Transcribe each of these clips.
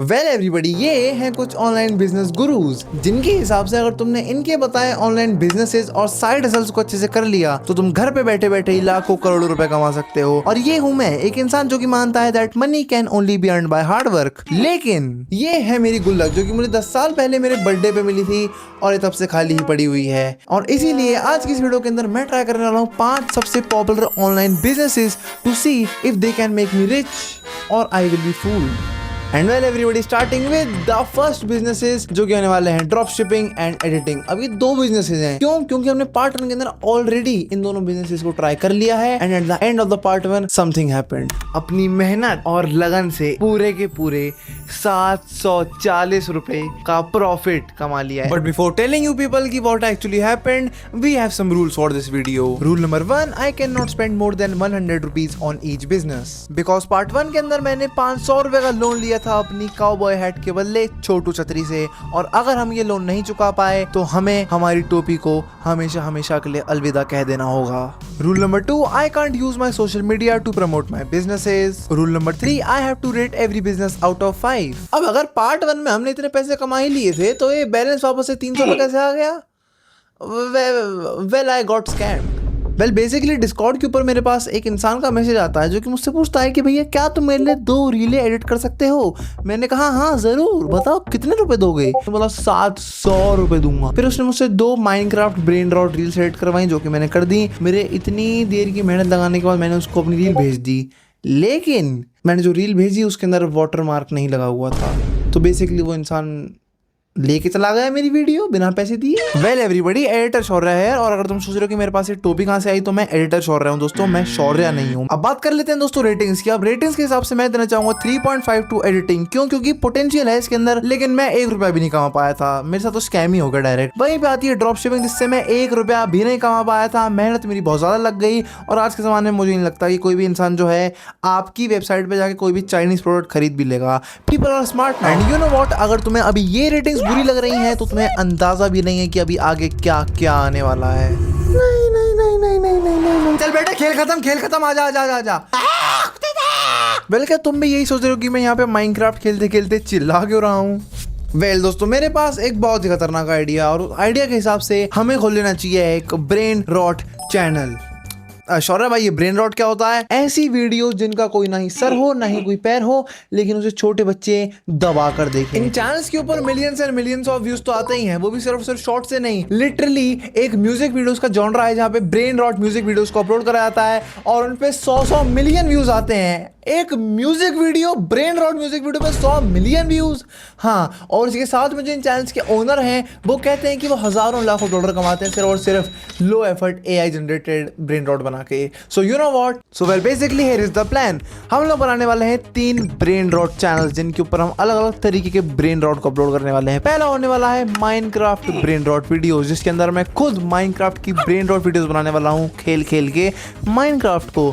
Well everybody, ये हैं कुछ ऑनलाइन बिजनेस गुरुज जिनके हिसाब से अगर तुमने इनके बताए ऑनलाइन बिजनेसेस और साइड हसल्स को अच्छे से कर लिया तो तुम घर पे बैठे बैठे ही लाखों करोड़ों रुपए कमा सकते हो। और ये हूँ मैं, एक इंसान जो कि मानता है that money can only be earn by hard work. लेकिन ये है मेरी गुल्लक जो कि मुझे 10 साल पहले मेरे बर्थडे पे मिली थी और ये तब से खाली ही पड़ी हुई है। और इसीलिए आज की इस वीडियो के अंदर मैं ट्राई करने वाला हूँ 5 सबसे popular online businesses to see if they can make me rich और I will be fooled. And well everybody, starting with the first businesses जो कि होने वाले हैं ड्रॉप शिपिंग एंड एडिटिंग। अब ये 2 बिजनेसेस हैं। क्यों? क्योंकि हमने पार्ट 1 के अंदर ऑलरेडी इन दोनों बिजनेसेस को ट्राई कर लिया है and at the end of the part 1 something happened. अपनी मेहनत और लगन से पूरे के पूरे 740 रुपए का प्रॉफिट कमा लिया है। But before telling you people की what actually happened, we have some rules for this video. Rule number 1, I can not spend more than 100 rupees on each business. Because part 1 के अंदर मैंने 500 रुपए का लोन लिया था अपनी काउबॉय हैट के बदले छोटू छतरी से, और अगर हम ये लोन नहीं चुका पाए तो हमें हमारी टोपी को हमेशा हमेशा के लिए अलविदा कह देना होगा। Rule number 2, I can't use my social media to promote my businesses. Rule number 3, I have to rate every business out of 5। अब अगर पार्ट 1 में हमने इतने पैसे कमा ही लिए थे तो ये बैलेंस वापस से 300 रुपए कैसे आ गया? Well I got scammed. Well basically Discord के ऊपर मेरे पास एक इंसान का मैसेज आता है जो कि मुझसे पूछता है कि भैया क्या तुम मेरे लिए 2 रीलें एडिट कर सकते हो? मैंने कहा हाँ जरूर, बताओ कितने रुपए दोगे? तो बोला 700 रुपए दूंगा। फिर उसने मुझसे 2 Minecraft brain rot reels edit करवाई जो कि मैंने कर दी। मेरे इतनी देर की मेहनत लगाने के बाद मैंने उसको अपनी रील भेज दी, लेकिन मैंने जो रील भेजी उसके अंदर वाटर मार्क नहीं लगा हुआ था। तो बेसिकली वो इंसान लेके चला गया मेरी वीडियो बिना पैसे दिए। वेल एवरीबॉडी, एडिटर शौर्य है। और अगर तुम सोच रहे हो कि मेरे पास ये टोपी कहां से आई, तो मैं एडिटर शौर्य हूं दोस्तों, मैं शौर्य नहीं हूं। अब बात कर लेते हैं दोस्तों रेटिंग्स की। अब रेटिंग्स के हिसाब से मैं देना चाहूंगा 3.5 टू एडिटिंग। क्यों? क्योंकि पोटेंशियल है इसके अंदर, लेकिन मैं 1 रुपया भी नहीं कमा पाया था। मेरे साथ तो स्कैम ही हो गया डायरेक्ट। वहीं पे आती है ड्रॉप शिपिंग, जिससे मैं 1 रुपया भी नहीं कमा पाया था। मेहनत मेरी बहुत ज्यादा लग गई और आज के जमाने में मुझे नहीं लगता कि कोई भी इंसान जो है आपकी वेबसाइट पे जाके कोई भी चाइनीज प्रोडक्ट खरीद भी लेगा। People are smart and you know what, अगर तुम्हें अभी ये रेटिंग्स बुरी लग रही हैं तो तुम्हें अंदाजा भी नहीं है कि अभी आगे क्या क्या आने वाला है। नहीं नहीं नहीं नहीं नहीं नहीं नहीं, चल बेटा खेल खत्म, आजा आजा आजा आजा। वेल क्या तुम भी यही सोच रहे हो कि मैं यहाँ पे माइनक्राफ्ट खेलते खेलते चिल्ला क्यों रहा हूँ? वेल दोस्तों, मेरे पास एक बहुत ही खतरनाक आइडिया, और आइडिया के हिसाब से हमें खोल लेना चाहिए एक ब्रेन रॉट चैनल। शौर्य भाई, ये ब्रेन रॉट क्या होता है? ऐसी वीडियो जिनका कोई ना ही सर हो ना ही कोई पैर हो, लेकिन उसे छोटे बच्चे दबा कर देखें। इन चैनल्स के ऊपर millions and millions of views तो आते ही हैं, वो भी सिर्फ शॉर्ट से नहीं। लिटरली एक म्यूजिक वीडियोस का जॉनरा है जहाँ पे ब्रेन रॉट म्यूजिक वीडियोस को अपलोड करा जाता है और उन पे 100 मिलियन व्यूज आते हैं। एक music video, brain rot music video पे 100 मिलियन व्यूज। हाँ, और इसके साथ में जो इन चैनल्स के ओनर हैं वो कहते हैं कि वो हजारों लाखों डॉलर कमाते हैं सिर्फ और सिर्फ low effort AI generated brain rot बना के। So you know what, so well basically here is the plan. हम लोग बनाने वाले हैं 3 ब्रेन रॉट चैनल्स जिनके ऊपर हम अलग अलग तरीके के ब्रेन रॉट को अपलोड करने वाले हैं। पहला होने वाला है माइनक्राफ्ट ब्रेन रॉट वीडियोस, जिसके अंदर मैं खुद माइनक्राफ्ट की ब्रेन रॉट वीडियोस बनाने वाला हूँ, खेल खेल के माइनक्राफ्ट को।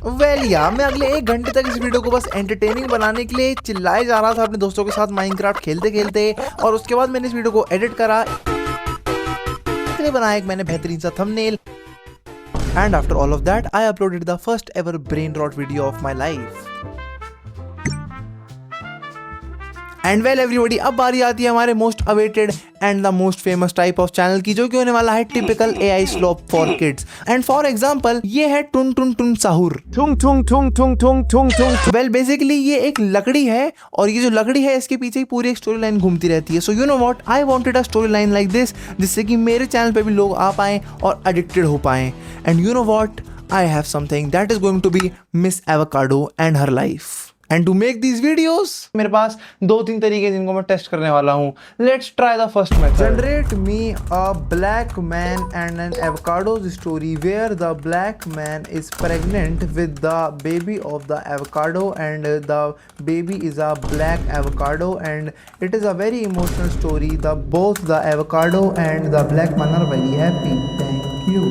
वेल या मैं अगले 1 घंटे तक इस वीडियो को बस एंटरटेनिंग बनाने के लिए चिल्लाए जा रहा था अपने दोस्तों के साथ माइनक्राफ्ट खेलते खेलते, और उसके बाद मैंने इस वीडियो को एडिट करा, बनाया एक मैंने बेहतरीन सा thumbnail, and after all of that I uploaded the first ever brain rot video of my life. And well everybody, अब बारी आती है हमारे most awaited and the most famous type of channel की, जो कि होने वाला है typical AI slope for kids. And for example ये है टुन टुन टुन साहुर। ठुंग ठुंग ठुंग ठुंग ठुंग ठुंग ठुंग। वेल बेसिकली ये एक लकड़ी है, और ये जो लकड़ी है इसके पीछे ही पूरी एक स्टोरी लाइन घूमती रहती है। सो you know what, I wanted a story line like this, जिससे कि मेरे चैनल पे भी लोग आ पाएं और एडिक्टेड हो पाएं। And you know what, I have something that is going to be Miss Avocado and her life. And to make these videos, मेरे पास 2-3 तरीके जिनको मैं टेस्ट करने वाला हूँ। Let's try the first method. Generate me a black man and an avocado's story where the black man is pregnant with the baby of the avocado and the baby is a black avocado and it is a very emotional story. Both the avocado and the black man are very happy. Thank you.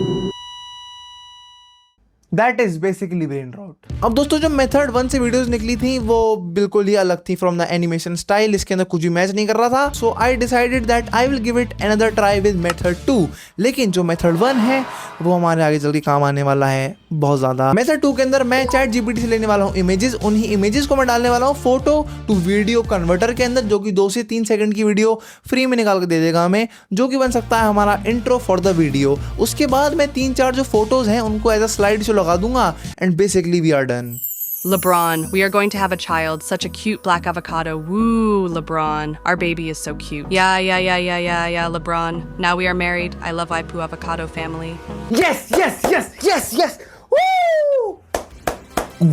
That is basically brain rot. अब दोस्तों जो method 1 से videos निकली थी वो बिल्कुल ही अलग थी फ्रॉम द एनिमेशन स्टाइल, इसके अंदर कुछ भी मैच नहीं कर रहा था। So I decided that I will give it another try with method 2। लेकिन जो मेथड 1 है वो हमारे आगे चल के काम आने वाला है बहुत ज्यादा। मेथड 2 के अंदर मैं चैट जीपीटी से लेने वाला हूँ इमेजेस, उन्हीं इमेजेस को मैं डालने वाला हूँ फोटो टू वीडियो कन्वर्टर के अंदर, जो कि 2 से 3 सेकंड की वीडियो फ्री में निकाल के दे देगा हमें, जो कि बन सकता है हमारा इंट्रो फॉर द वीडियो। उसके बाद मैं 3-4 जो फोटोज हैं उनको एज अ स्लाइड शो लगा दूंगा and basically we are done. LeBron, we are going to have a child. Such a cute black avocado. Woo, LeBron. Our baby is so cute. Yeah, LeBron. Now we are married. I love Waipu Avocado family. Yes. Woo!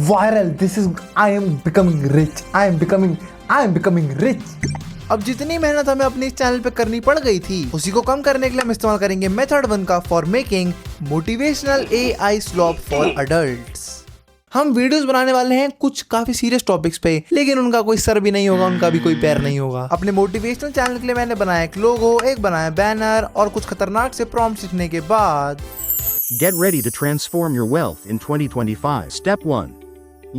Viral. This is. I am becoming rich. I am becoming rich. अब जितनी मेहनत हमें अपने इस channel पे करनी पड़ गई थी उसी को कम करने के लिए हम इस्तेमाल करेंगे मेथड 1 का for making motivational AI slope for adults. हम वीडियोस बनाने वाले हैं कुछ काफी सीरियस टॉपिक्स पे, लेकिन उनका कोई सर भी नहीं होगा, उनका भी कोई पैर नहीं होगा। अपने मोटिवेशनल चैनल के लिए मैंने बनाया एक लोगो, एक बनाया बैनर और कुछ खतरनाक से प्रॉम्प्ट लिखने के बाद Get ready to transform your wealth in 2025. Step 1.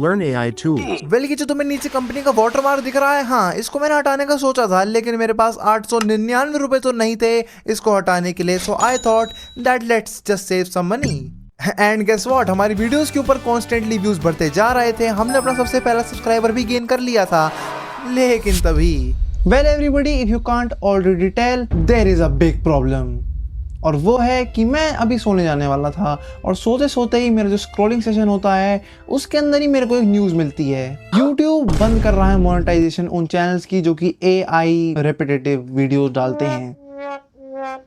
Learn AI tools. Well, जो तुम्हें नीचे कंपनी का वाटरमार्क दिख रहा है, हाँ इसको मैंने हटाने का सोचा था, लेकिन मेरे पास 899 रुपए तो नहीं थे इसको हटाने के लिए। So I thought that let's just save some money and guess what, हमारी वीडियोस के ऊपर कॉन्स्टेंटली व्यूज बढ़ते जा रहे थे। हमने अपना सबसे पहला सब्सक्राइबर भी गेन कर लिया था, लेकिन तभी well everybody, if you can't already tell, there is a big problem. और वो है कि मैं अभी सोने जाने वाला था और सोते सोते ही मेरा जो स्क्रॉलिंग सेशन होता है उसके अंदर ही मेरे को एक न्यूज़ मिलती है। YouTube बंद कर रहा है मोनेटाइजेशन उन चैनल्स की जो कि AI रेपिटेटिव वीडियोस डालते हैं।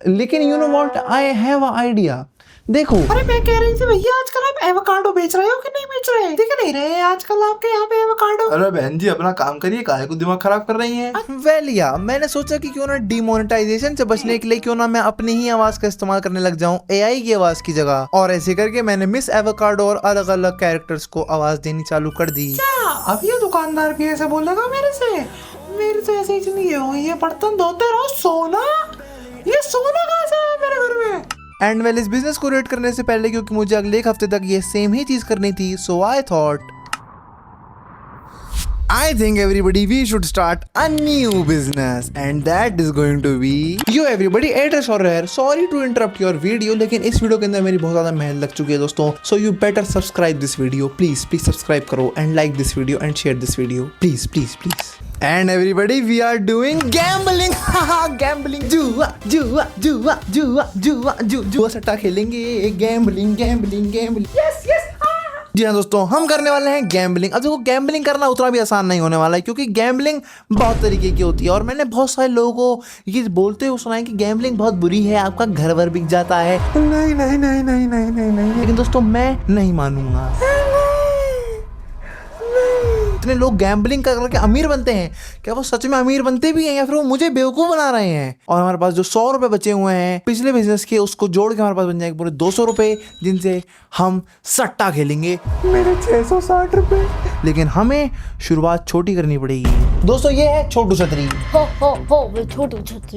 लेकिन you know what, I have a idea. देखो, अरे मैं कह रही थी भैया आजकल आप एवोकाडो बेच रहे हो कि नहीं बेच रहे? दिख नहीं रहे आजकल आपके यहाँ पे एवोकाडो। अरे बहन जी अपना काम करिए, काहे को दिमाग खराब कर रही हैं? वेल या मैंने सोचा कि क्यों ना डिमोनेटाइजेशन से बचने के लिए क्यों ना मैं अपनी ही आवाज का इस्तेमाल करने लग जाऊं AI की आवाज की जगह। और ऐसे करके मैंने मिस एवोकाडो और अलग अलग कैरेक्टर्स को आवाज देनी चालू कर दी। क्या अब ये दुकानदार भी ऐसे बोलेगा मेरे से? मेरे तो ऐसे ही नहीं है, ये बर्तन धोते रहो। सोना, ये सोना कहाँ से है मेरे घर में? एंड वेल, इस बिजनेस को रेट करने से पहले क्योंकि मुझे अगले एक हफ्ते तक ये सेम ही चीज करनी थी, so I thought I think everybody we should start a new business and that is going to be yo everybody address or rare sorry to interrupt your video, लेकिन इस वीडियो के अंदर मेरी बहुत ज्यादा मेहनत लग चुकी है दोस्तों, so you better subscribe this video, please subscribe करो and like this video and share this video, please and everybody we are doing gambling gambling जुआ सट्टा खेलेंगे, gambling yes जी हाँ दोस्तों, हम करने वाले हैं गैम्बलिंग। अब देखो, गैम्बलिंग करना उतना भी आसान नहीं होने वाला है क्योंकि गैम्बलिंग बहुत तरीके की होती है और मैंने बहुत सारे लोगों को ये बोलते हुए सुना है कि गैम्बलिंग बहुत बुरी है, आपका घर वर बिक जाता है। नहीं, लेकिन दोस्तों मैं नहीं मानूंगा। इतने लोग गैम्बलिंग करके अमीर बनते हैं, क्या वो सच में अमीर बनते भी हैं या फिर वो मुझे बेवकूफ बना रहे हैं? और हमारे पास जो 100 रुपए बचे हुए हैं पिछले बिजनेस के, उसको जोड़ के हमारे पास बन जाएंगे पूरे 200 रुपए, जिनसे हम सट्टा खेलेंगे। मेरे 660 रुपए। लेकिन हमें शुरुआत छोटी करनी पड़ेगी। दोस्तों ये है छोटू छतरी।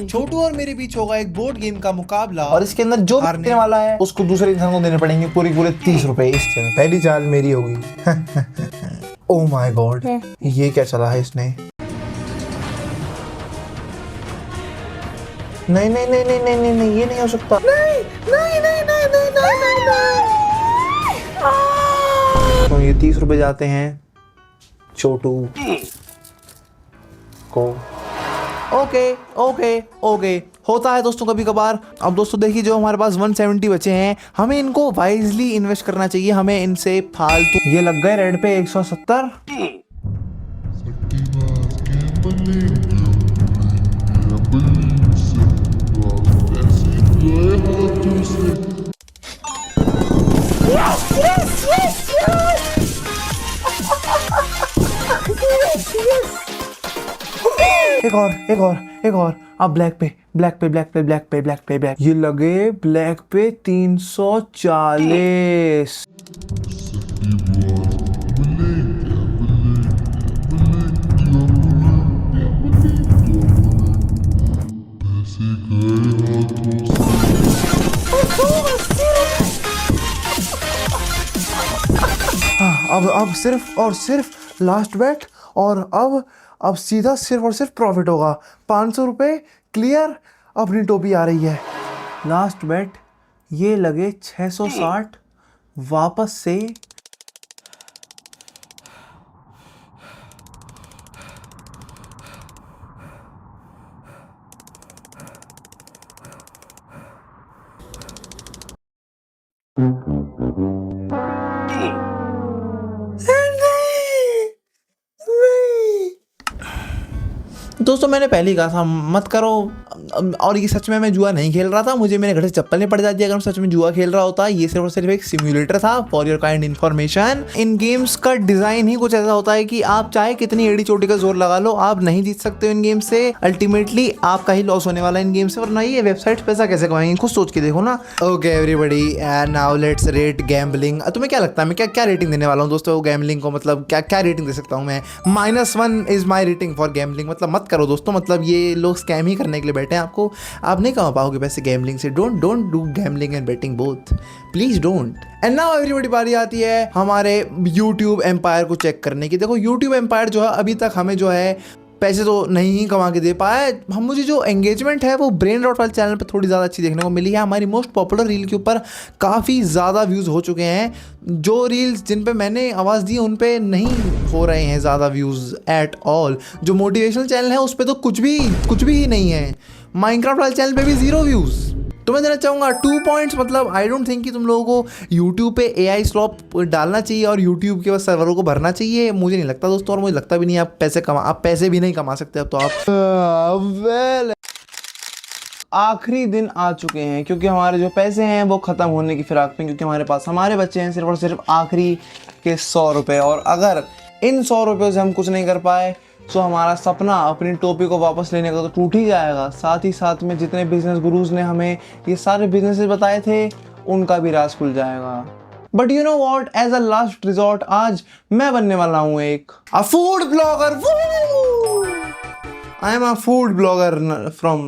छोटू और मेरे बीच होगा एक बोर्ड गेम का मुकाबला और इसके अंदर जो हारने वाला है उसको दूसरे इंसान को देने पड़ेंगे पूरे 30 रुपए। इस पहली चाल मेरी होगी। ओह माय गॉड, ये क्या चला है इसने? नहीं, ये नहीं हो सकता। नहीं। तो ये 30 रुपए जाते हैं छोटू को। ओके होता है दोस्तों कभी कभार। अब दोस्तों देखिए, जो हमारे पास 170 बचे हैं, हमें इनको वाइजली इन्वेस्ट करना चाहिए। हमें इनसे फालतू, ये लग गए रेड पे 170। एक और अब ब्लैक पे ये लगे ब्लैक पे 340। अब सिर्फ और सिर्फ लास्ट बेट, और अब सीधा सिर्फ और सिर्फ प्रॉफिट होगा। 500 रुपये क्लियर। अपनी टोपी आ रही है। लास्ट बेट ये लगे 660 वापस से। दोस्तों मैंने पहले ही कहा था मत करो, और ये सच में मैं जुआ नहीं खेल रहा था, मुझे मेरे घर से चप्पल नहीं पड़ जाती अगर मैं सच में जुआ खेल रहा होता। ये सिर्फ और सिर्फ एक सिम्युलेटर था for your kind information. In games का डिजाइन ही कुछ ऐसा होता है कि आप चाहे कितनी एड़ी चोटी का जोर लगा लो, आप नहीं जीत सकते हो इन गेम से। अल्टीमेटली आपका ही लॉस होने वाला है इन गेम से, वरना ये वेबसाइट पैसा कैसे कमाएंगे खुद सोच के देखो ना। Okay everybody, and now let's rate gambling. तुम्हें क्या लगता है मैं क्या रेटिंग देने वाला हूँ दोस्तों गैम्बलिंग को? मतलब क्या रेटिंग दे सकता हूँ मैं? -1 is my rating for gambling. मतलब मत करो दोस्तों, मतलब ये लोग स्कैम ही करने के लिए बैठे हैं आपको। आप नहीं कमा पाओगे पैसे गैम्बलिंग से। Don't do gambling and betting both, please don't. And now everybody, बारी आती है हमारे यूट्यूब एम्पायर को चेक करने की। देखो यूट्यूब एम्पायर जो है अभी तक हमें जो है पैसे तो नहीं कमा के दे पाए। हम मुझे जो एंगेजमेंट है वो ब्रेन रॉट वाले चैनल पर थोड़ी ज़्यादा अच्छी देखने को मिली है। हमारी मोस्ट पॉपुलर रील के ऊपर काफ़ी ज़्यादा व्यूज़ हो चुके हैं। जो रील्स जिन पे मैंने आवाज़ दी उन पे नहीं हो रहे हैं ज़्यादा व्यूज़ एट ऑल। जो मोटिवेशनल चैनल है उस पर तो कुछ भी ही नहीं है। माइनक्राफ्ट वाले चैनल पे भी 0 व्यूज़। तो मैं देना चाहूँगा 2 पॉइंट्स। मतलब आई डोंट थिंक कि तुम लोगों को यूट्यूब पे AI स्लॉप डालना चाहिए और यूट्यूब के बस सर्वरों को भरना चाहिए। मुझे नहीं लगता दोस्तों, और मुझे लगता भी नहीं आप पैसे भी नहीं कमा सकते अब तो आप। आखिरी दिन आ चुके हैं क्योंकि हमारे जो पैसे हैं वो ख़त्म होने की फिराक में, क्योंकि हमारे पास हमारे बच्चे हैं सिर्फ और सिर्फ आखिरी के 100 रुपये। और अगर इन 100 रुपये से हम कुछ नहीं कर पाए तो हमारा सपना अपनी टोपी को वापस लेने का तो टूट ही जाएगा। साथ ही साथ में जितने बिजनेस गुरुज ने हमें ये सारे बिजनेसेस बताए थे उनका भी राज खुल जाएगा। But you know what, as a last resort आज मैं बनने वाला हूँ एक food blogger. I am a food blogger from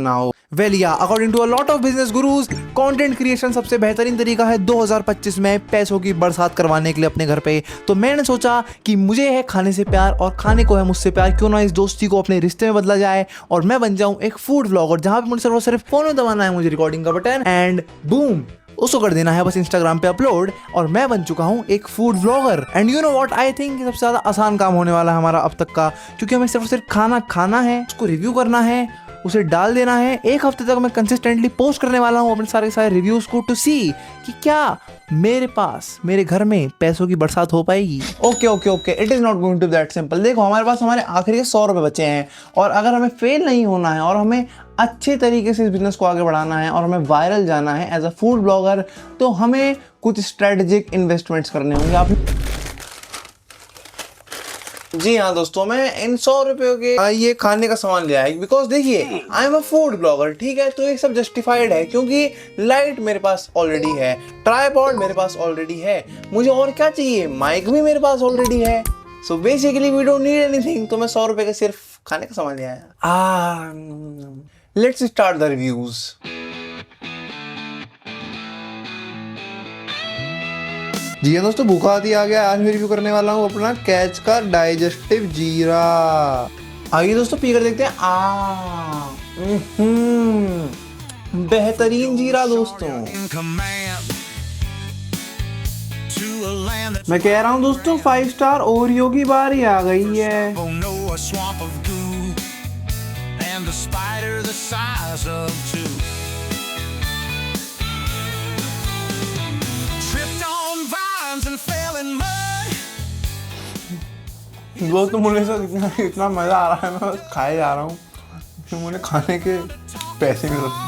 now. Well yeah, according to a lot of business gurus, content creation सबसे बेहतरीन तरीका है 2025 में पैसों की बरसात करवाने के लिए अपने घर पे। तो मैंने सोचा कि मुझे है खाने से प्यार और खाने को है मुझसे प्यार, क्यों ना इस दोस्ती को अपने रिश्ते में बदला जाए और मैं बन जाऊं एक फूड ब्लॉगर, जहां पे मुझे सिर्फ फोन में दबाना है मुझे रिकॉर्डिंग का बटन एंड बूम उसको कर देना है बस इंस्टाग्राम पे अपलोड, और मैं बन चुका हूँ एक food vlogger. And you know what, I think सबसे ज़्यादा आसान काम होने वाला है हमारा अब तक का, क्योंकि हमें सिर्फ खाना खाना है, उसको रिव्यू करना है, उसे डाल देना है। एक हफ्ते तक मैं कंसिस्टेंटली पोस्ट करने वाला हूँ अपने सारे रिव्यूज़ को, टू सी कि क्या मेरे पास मेरे घर में पैसों की बरसात हो पाएगी। Okay, it is not going to that simple. देखो हमारे पास हमारे आखिरी 100 रुपये बचे हैं, और अगर हमें फेल नहीं होना है और हमें अच्छे तरीके से इस बिजनेस को आगे बढ़ाना है और हमें वायरल जाना है एज अ फूड ब्लॉगर, तो हमें कुछ स्ट्रेटेजिक इन्वेस्टमेंट्स करने होंगे। आप जी हाँ दोस्तों, मैं इन 100 रुपयों के ये खाने का सामान लिया है, बिकॉज देखिए I am a food blogger, ठीक है, तो ये सब जस्टिफाइड है क्योंकि लाइट मेरे पास ऑलरेडी है, ट्राइपॉड मेरे पास ऑलरेडी है, मुझे और क्या चाहिए, माइक भी मेरे पास ऑलरेडी है। So basically we don't need anything. तो मैं 100 रुपए का सिर्फ खाने का सामान लिया है। Let's start the reviews. जी हाँ दोस्तों, भूखा आदि आ गया। आज मैं रिव्यू करने वाला हूँ अपना कैच का डाइजेस्टिव जीरा। आइए दोस्तों पी कर देखते हैं। बेहतरीन जीरा दोस्तों, मैं कह रहा हूँ दोस्तों 5 स्टार ओरियो की बारी आ गई है। दोस्तों मुझे इतना मजा आ रहा है, मैं बस खाए जा रहा हूँ, मुझे खाने के पैसे मिल रहे।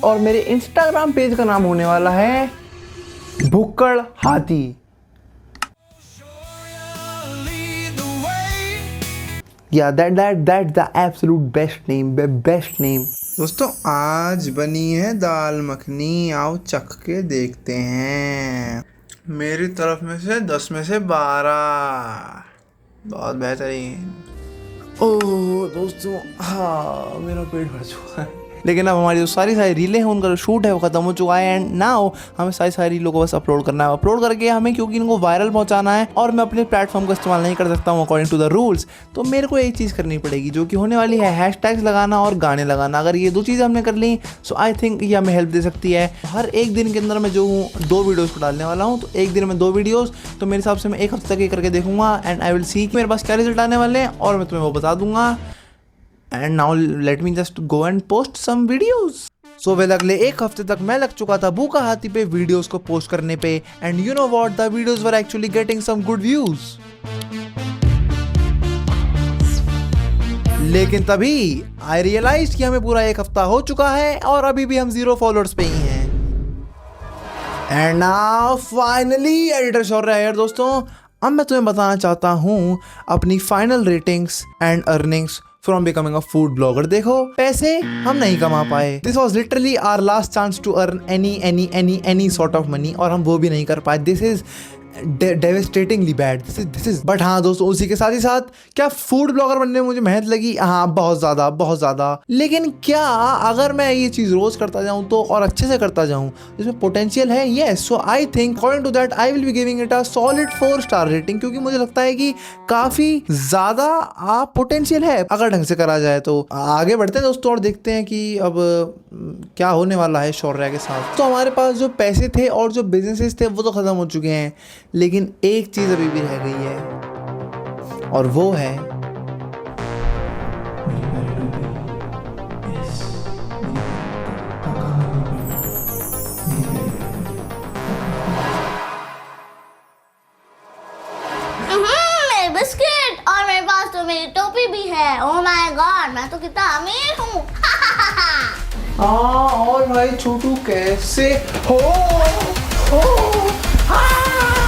और मेरे इंस्टाग्राम पेज का नाम होने वाला है भुक्कड़ हाथी। या that the absolute best name. दोस्तों आज बनी है दाल मखनी, आओ चख के देखते हैं। मेरी तरफ में से 10 में से 12, बहुत बेहतरीन। ओह दोस्तों, हाँ मेरा पेट भर चुका है। लेकिन अब हमारी जो सारी रीलें हैं उनका जो शूट है वो खत्म हो चुका है एंड नाउ हमें सारी रीलों को बस अपलोड करना है। अपलोड करके हमें क्योंकि इनको वायरल पहुंचाना है और मैं अपने प्लेटफॉर्म का इस्तेमाल नहीं कर सकता हूँ अकॉर्डिंग टू द रूल्स, तो मेरे को एक चीज़ करनी पड़ेगी जो कि होने वाली है हैशटैग्स लगाना और गाने लगाना। अगर ये 2 चीज़ें हमने कर ली सो आई थिंक ये हमें हेल्प दे सकती है। हर एक दिन के अंदर मैं जो हूँ 2 वीडियोज़ को डालने वाला हूँ, तो एक दिन में 2 वीडियोज़, तो मेरे हिसाब से मैं 1 हफ्ते तक ये करके देखूंगा एंड आई विल सी कि मेरे पास क्या रिजल्ट आने वाले हैं और मैं तुम्हें वो बता दूंगा। And now let me just go and post some videos. So well अगले 1 हफ्ते तक मैं लग चुका था भूखा हाथी पे वीडियोस को पोस्ट करने पे and you know what, the videos were actually getting some good views. लेकिन तभी आई रियलाइज कि हमें पूरा 1 हफ्ता हो चुका है और अभी भी हम 0 फॉलोअर्स पे ही हैं। And now finally editor Shaurya है दोस्तों। अब मैं तुम्हें बताना चाहता हूँ अपनी final ratings and earnings from becoming a food blogger. देखो पैसे हम नहीं कमा पाए, this was literally our last chance to earn any sort of money और हम वो भी नहीं कर पाए। This is devastatingly bad, this is but हाँ दोस्तों, उसी के साथ ही साथ क्या फूड ब्लॉगर बनने में मुझे मेहनत लगी? हाँ बहुत ज़्यादा। लेकिन क्या अगर मैं ये चीज़ रोज़ करता जाऊँ तो और अच्छे से करता जाऊँ, इसमें पोटेंशियल है? Yes. So I think according to that I will be giving it a solid 4 star rating, क्योंकि मुझे लगता है कि काफ़ी ज़्यादा पोटेंशियल है अगर ढंग से करा जाए। तो आगे बढ़ते हैं दोस्तों और देखते हैं कि अब क्या होने वाला है शौर्य के साथ। तो हमारे पास जो पैसे थे और जो बिजनेसेस थे वो तो ख़त्म हो चुके हैं, लेकिन एक चीज अभी भी रह गई है और वो है मेरे बिस्किट, और मेरे पास तो मेरी टोपी भी है। ओह माय गॉड, मैं तो कितना अमीर हूँ। और भाई छोटू कैसे हो? हाँ।